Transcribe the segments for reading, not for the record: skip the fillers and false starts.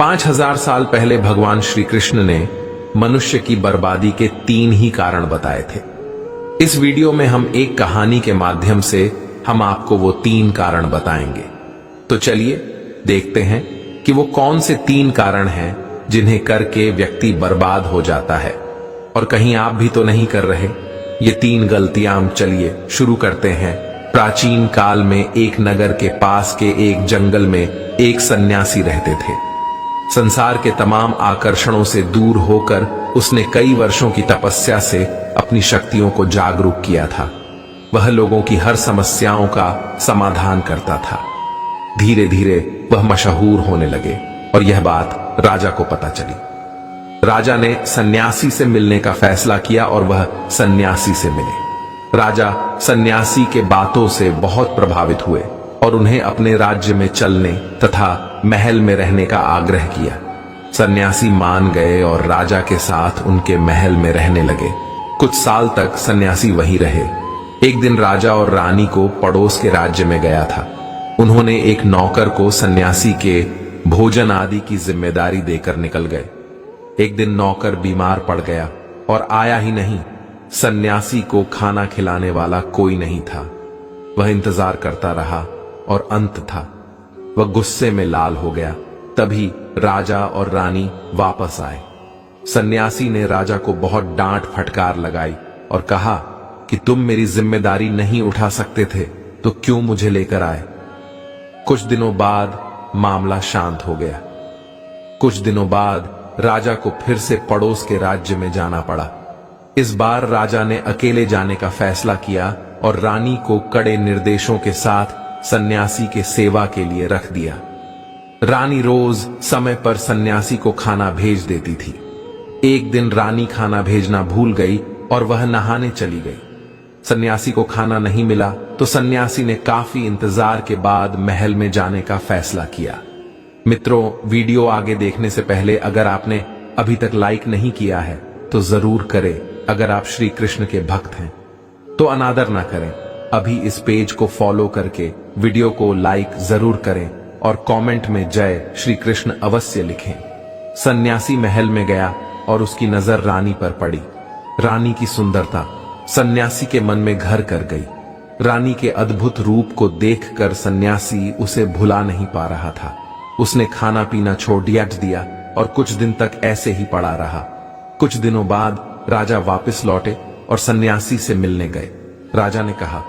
5000 साल पहले भगवान श्री कृष्ण ने मनुष्य की बर्बादी के 3 ही कारण बताए थे। इस वीडियो में हम एक कहानी के माध्यम से हम आपको वो 3 कारण बताएंगे। तो चलिए देखते हैं कि वो कौन से 3 कारण हैं जिन्हें करके व्यक्ति बर्बाद हो जाता है। और कहीं आप भी तो नहीं कर रहे ये 3 गलतियां। चलिए शुरू करते हैं। प्राचीन काल में एक नगर के पास के एक जंगल में एक सन्यासी रहते थे। संसार के तमाम आकर्षणों से दूर होकर उसने कई वर्षों की तपस्या से अपनी शक्तियों को जागरूक किया था। वह लोगों की हर समस्याओं का समाधान करता था। धीरे धीरे वह मशहूर होने लगे और यह बात राजा को पता चली। राजा ने सन्यासी से मिलने का फैसला किया और वह सन्यासी से मिले। राजा सन्यासी के बातों से बहुत प्रभावित हुए और उन्हें अपने राज्य में चलने तथा महल में रहने का आग्रह किया। सन्यासी मान गए और राजा के साथ उनके महल में रहने लगे। कुछ साल तक सन्यासी वहीं रहे। एक दिन राजा और रानी को पड़ोस के राज्य में गया था। उन्होंने एक नौकर को सन्यासी के भोजन आदि की जिम्मेदारी देकर निकल गए। एक दिन नौकर बीमार पड़ गया और आया ही नहीं। सन्यासी को खाना खिलाने वाला कोई नहीं था। वह इंतजार करता रहा और अंत था वह गुस्से में लाल हो गया। तभी राजा और रानी वापस आए। सन्यासी ने राजा को बहुत डांट फटकार लगाई और कहा कि तुम मेरी जिम्मेदारी नहीं उठा सकते थे तो क्यों मुझे लेकर आए। कुछ दिनों बाद मामला शांत हो गया। कुछ दिनों बाद राजा को फिर से पड़ोस के राज्य में जाना पड़ा। इस बार राजा ने अकेले जाने का फैसला किया और रानी को कड़े निर्देशों के साथ सन्यासी के सेवा के लिए रख दिया। रानी रोज समय पर सन्यासी को खाना भेज देती थी। एक दिन रानी खाना भेजना भूल गई और वह नहाने चली गई। सन्यासी को खाना नहीं मिला तो सन्यासी ने काफी इंतजार के बाद महल में जाने का फैसला किया। मित्रों, वीडियो आगे देखने से पहले अगर आपने अभी तक लाइक नहीं किया है तो जरूर करें। अगर आप श्री कृष्ण के भक्त हैं तो अनादर ना करें। अभी इस पेज को फॉलो करके वीडियो को लाइक जरूर करें और कमेंट में जय श्री कृष्ण अवश्य लिखें। सन्यासी महल में गया और उसकी नजर रानी पर पड़ी। रानी की सुंदरता सन्यासी के मन में घर कर गई। रानी के अद्भुत रूप को देखकर सन्यासी उसे भुला नहीं पा रहा था। उसने खाना पीना छोड़ दिया और कुछ दिन तक ऐसे ही पड़ा रहा। कुछ दिनों बाद राजा वापस लौटे और सन्यासी से मिलने गए। राजा ने कहा,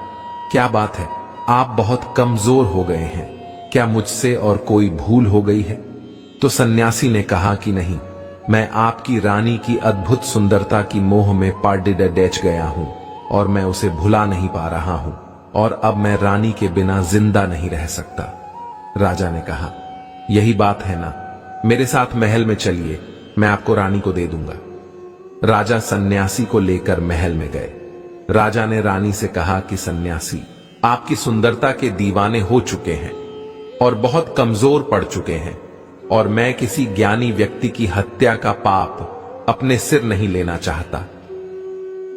क्या बात है, आप बहुत कमजोर हो गए हैं, क्या मुझसे और कोई भूल हो गई है। तो सन्यासी ने कहा कि नहीं, मैं आपकी रानी की अद्भुत सुंदरता की मोह में डेच गया हूं और मैं उसे भुला नहीं पा रहा हूं और अब मैं रानी के बिना जिंदा नहीं रह सकता। राजा ने कहा, यही बात है ना, मेरे साथ महल में चलिए, मैं आपको रानी को दे दूंगा। राजा सन्यासी को लेकर महल में गए। राजा ने रानी से कहा कि सन्यासी आपकी सुंदरता के दीवाने हो चुके हैं और बहुत कमजोर पड़ चुके हैं और मैं किसी ज्ञानी व्यक्ति की हत्या का पाप अपने सिर नहीं लेना चाहता।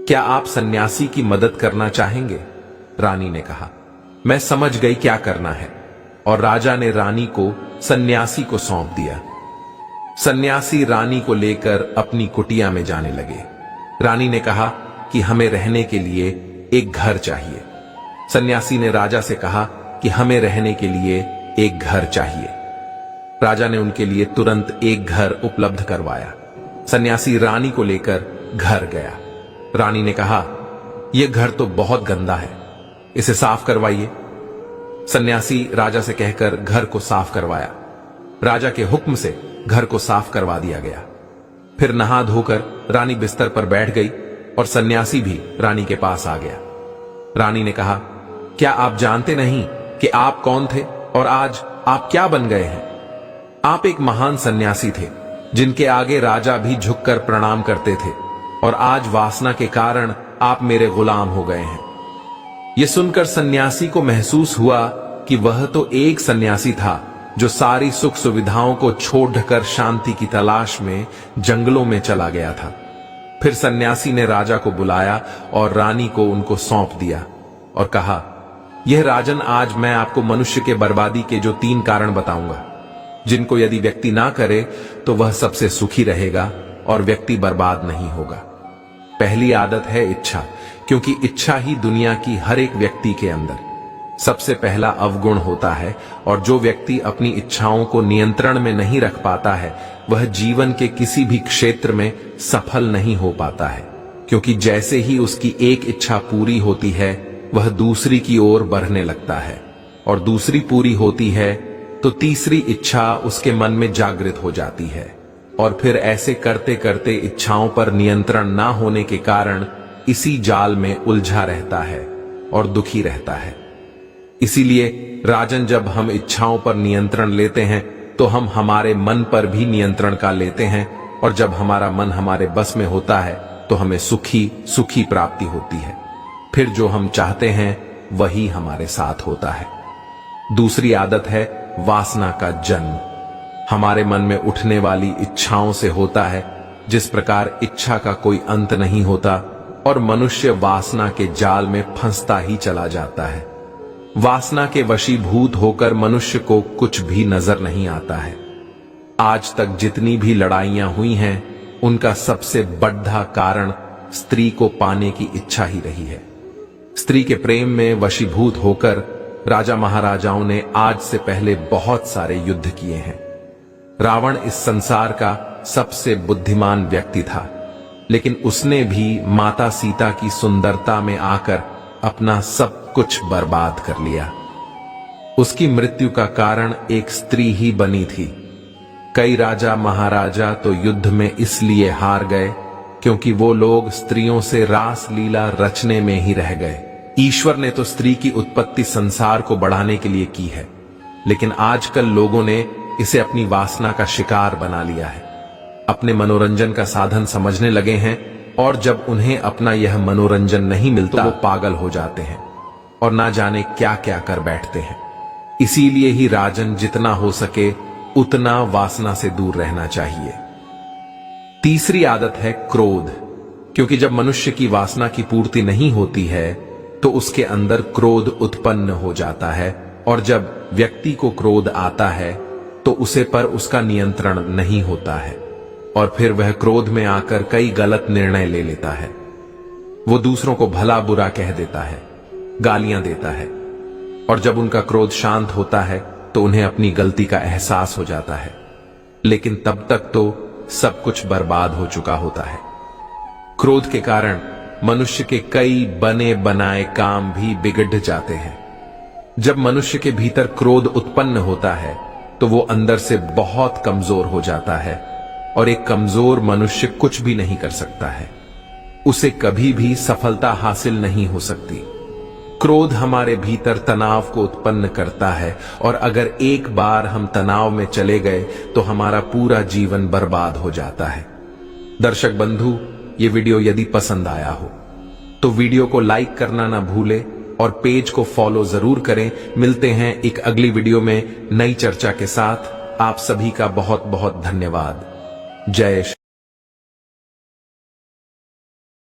क्या आप सन्यासी की मदद करना चाहेंगे? रानी ने कहा, मैं समझ गई क्या करना है। और राजा ने रानी को सन्यासी को सौंप दिया। सन्यासी रानी को लेकर अपनी कुटिया में जाने लगे। रानी ने कहा कि हमें रहने के लिए एक घर चाहिए। सन्यासी ने राजा से कहा कि हमें रहने के लिए एक घर चाहिए। राजा ने उनके लिए तुरंत एक घर उपलब्ध करवाया। सन्यासी रानी को लेकर घर गया। रानी ने कहा, यह घर तो बहुत गंदा है, इसे साफ करवाइए। सन्यासी राजा से कहकर घर को साफ करवाया। राजा के हुक्म से घर को साफ करवा दिया गया। फिर नहा धोकर रानी बिस्तर पर बैठ गई और सन्यासी भी रानी के पास आ गया। रानी ने कहा, क्या आप जानते नहीं कि आप कौन थे और आज आप क्या बन गए हैं? आप एक महान सन्यासी थे जिनके आगे राजा भी झुककर प्रणाम करते थे और आज वासना के कारण आप मेरे गुलाम हो गए हैं। यह सुनकर सन्यासी को महसूस हुआ कि वह तो एक सन्यासी था जो सारी सुख सुविधाओं को छोड़कर शांति की तलाश में जंगलों में चला गया था। फिर सन्यासी ने राजा को बुलाया और रानी को उनको सौंप दिया और कहा, यह राजन, आज मैं आपको मनुष्य के बर्बादी के जो 3 कारण बताऊंगा। जिनको यदि व्यक्ति ना करे तो वह सबसे सुखी रहेगा और व्यक्ति बर्बाद नहीं होगा। पहली आदत है इच्छा, क्योंकि इच्छा ही दुनिया की हर एक व्यक्ति के अंदर सबसे पहला अवगुण होता है, और जो व्यक्ति अपनी इच्छाओं को नियंत्रण में नहीं रख पाता है वह जीवन के किसी भी क्षेत्र में सफल नहीं हो पाता है, क्योंकि जैसे ही उसकी एक इच्छा पूरी होती है वह दूसरी की ओर बढ़ने लगता है, और दूसरी पूरी होती है तो तीसरी इच्छा उसके मन में जागृत हो जाती है, और फिर ऐसे करते करते इच्छाओं पर नियंत्रण ना होने के कारण इसी जाल में उलझा रहता है और दुखी रहता है। इसीलिए राजन, जब हम इच्छाओं पर नियंत्रण लेते हैं तो हम हमारे मन पर भी नियंत्रण का लेते हैं, और जब हमारा मन हमारे बस में होता है तो हमें सुखी प्राप्ति होती है। फिर जो हम चाहते हैं वही हमारे साथ होता है। दूसरी आदत है वासना का जन्म। हमारे मन में उठने वाली इच्छाओं से होता है। जिस प्रकार इच्छा का कोई अंत नहीं होता और मनुष्य वासना के जाल में फंसता ही चला जाता है। वासना के वशीभूत होकर मनुष्य को कुछ भी नजर नहीं आता है। आज तक जितनी भी लड़ाइयां हुई हैं उनका सबसे बड़ा कारण स्त्री को पाने की इच्छा ही रही है। स्त्री के प्रेम में वशीभूत होकर राजा महाराजाओं ने आज से पहले बहुत सारे युद्ध किए हैं। रावण इस संसार का सबसे बुद्धिमान व्यक्ति था, लेकिन उसने भी माता सीता की सुंदरता में आकर अपना सब कुछ बर्बाद कर लिया। उसकी मृत्यु का कारण एक स्त्री ही बनी थी। कई राजा महाराजा तो युद्ध में इसलिए हार गए क्योंकि वो लोग स्त्रियों से रास लीला रचने में ही रह गए। ईश्वर ने तो स्त्री की उत्पत्ति संसार को बढ़ाने के लिए की है, लेकिन आजकल लोगों ने इसे अपनी वासना का शिकार बना लिया है, अपने मनोरंजन का साधन समझने लगे हैं, और जब उन्हें अपना यह मनोरंजन नहीं मिलता तो वो पागल हो जाते हैं और ना जाने क्या क्या कर बैठते हैं। इसीलिए ही राजन, जितना हो सके उतना वासना से दूर रहना चाहिए। तीसरी आदत है क्रोध, क्योंकि जब मनुष्य की वासना की पूर्ति नहीं होती है तो उसके अंदर क्रोध उत्पन्न हो जाता है, और जब व्यक्ति को क्रोध आता है तो उसे पर उसका नियंत्रण नहीं होता है, और फिर वह क्रोध में आकर कई गलत निर्णय ले लेता है। वो दूसरों को भला बुरा कह देता है, गालियां देता है, और जब उनका क्रोध शांत होता है तो उन्हें अपनी गलती का एहसास हो जाता है, लेकिन तब तक तो सब कुछ बर्बाद हो चुका होता है। क्रोध के कारण मनुष्य के कई बने बनाए काम भी बिगड़ जाते हैं। जब मनुष्य के भीतर क्रोध उत्पन्न होता है तो वो अंदर से बहुत कमजोर हो जाता है, और एक कमजोर मनुष्य कुछ भी नहीं कर सकता है, उसे कभी भी सफलता हासिल नहीं हो सकती। क्रोध हमारे भीतर तनाव को उत्पन्न करता है, और अगर एक बार हम तनाव में चले गए तो हमारा पूरा जीवन बर्बाद हो जाता है। दर्शक बंधु, ये वीडियो यदि पसंद आया हो तो वीडियो को लाइक करना ना भूले और पेज को फॉलो जरूर करें। मिलते हैं एक अगली वीडियो में नई चर्चा के साथ। आप सभी का बहुत बहुत धन्यवाद। जय श्री